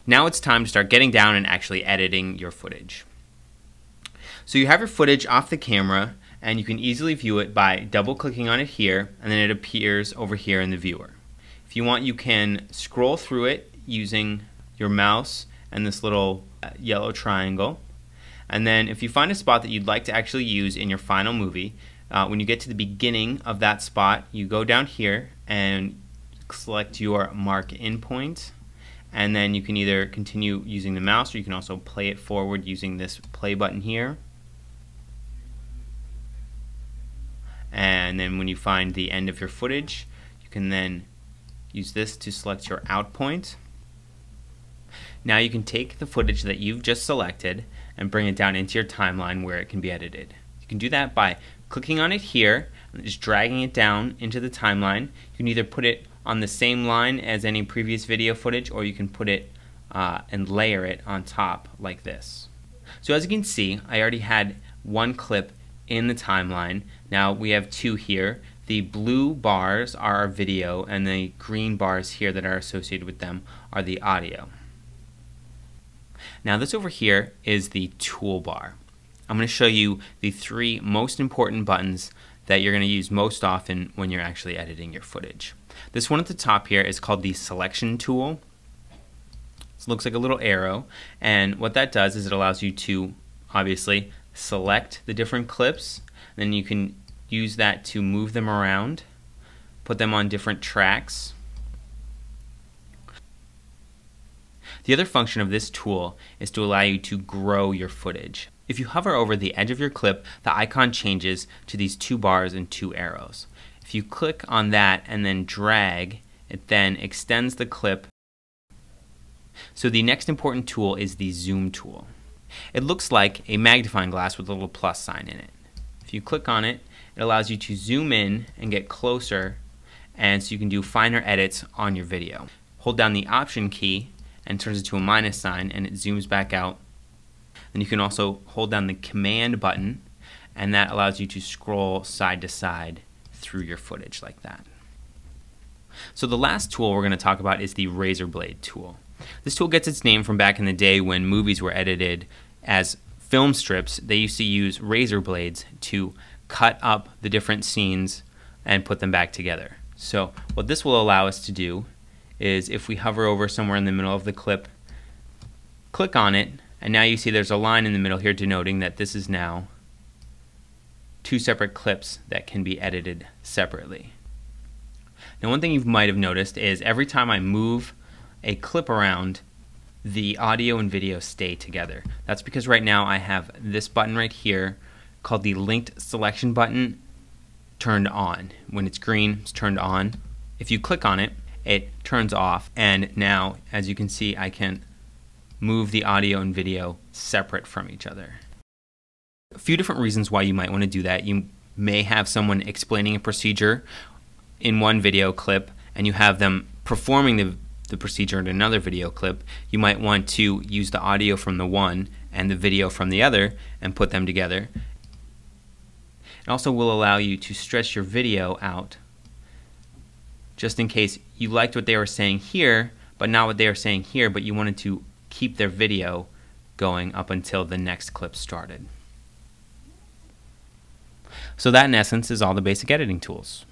Now it's time to start getting down and actually editing your footage. So you have your footage off the camera, and you can easily view it by double-clicking on it here, and then it appears over here in the viewer. If you want, you can scroll through it using your mouse and this little yellow triangle. And then if you find a spot that you'd like to actually use in your final movie, when you get to the beginning of that spot, you go down here and select your mark in point, and then you can either continue using the mouse, or you can also play it forward using this play button here. And then when you find the end of your footage, you can then use this to select your out point. Now you can take the footage that you've just selected and bring it down into your timeline where it can be edited. You can do that by clicking on it here and just dragging it down into the timeline. You can either put it on the same line as any previous video footage, or you can put it and layer it on top like this. So as you can see, I already had one clip in the timeline. Now we have two here. The blue bars are our video, and the green bars here that are associated with them are the audio. Now this over here is the toolbar. I'm going to show you the three most important buttons that you're going to use most often when you're actually editing your footage. This one at the top here is called the selection tool. It looks like a little arrow, and what that does is it allows you to obviously select the different clips. Then you can use that to move them around, put them on different tracks. The other function of this tool is to allow you to grow your footage. If you hover over the edge of your clip, the icon changes to these two bars and two arrows. If you click on that and then drag, it then extends the clip. So the next important tool is the zoom tool. It looks like a magnifying glass with a little plus sign in it. If you click on it, it allows you to zoom in and get closer, and so you can do finer edits on your video. Hold down the Option key and it turns it to a minus sign, and it zooms back out. Then you can also hold down the Command button, and that allows you to scroll side to side through your footage like that. So the last tool we're going to talk about is the razor blade tool. This tool gets its name from back in the day when movies were edited as film strips. They used to use razor blades to cut up the different scenes and put them back together. So what this will allow us to do is, if we hover over somewhere in the middle of the clip, click on it, and now you see there's a line in the middle here denoting that this is now two separate clips that can be edited separately. Now one thing you might have noticed is every time I move a clip around, the audio and video stay together. That's because right now I have this button right here called the linked selection button turned on. When it's green, it's turned on. If you click on it, it turns off, and now as you can see, I can move the audio and video separate from each other. A few different reasons why you might want to do that. You may have someone explaining a procedure in one video clip, and you have them performing the procedure in another video clip. You might want to use the audio from the one and the video from the other and put them together. It also will allow you to stretch your video out, just in case you liked what they were saying here, but not what they were saying here, but you wanted to keep their video going up until the next clip started. So that in essence is all the basic editing tools.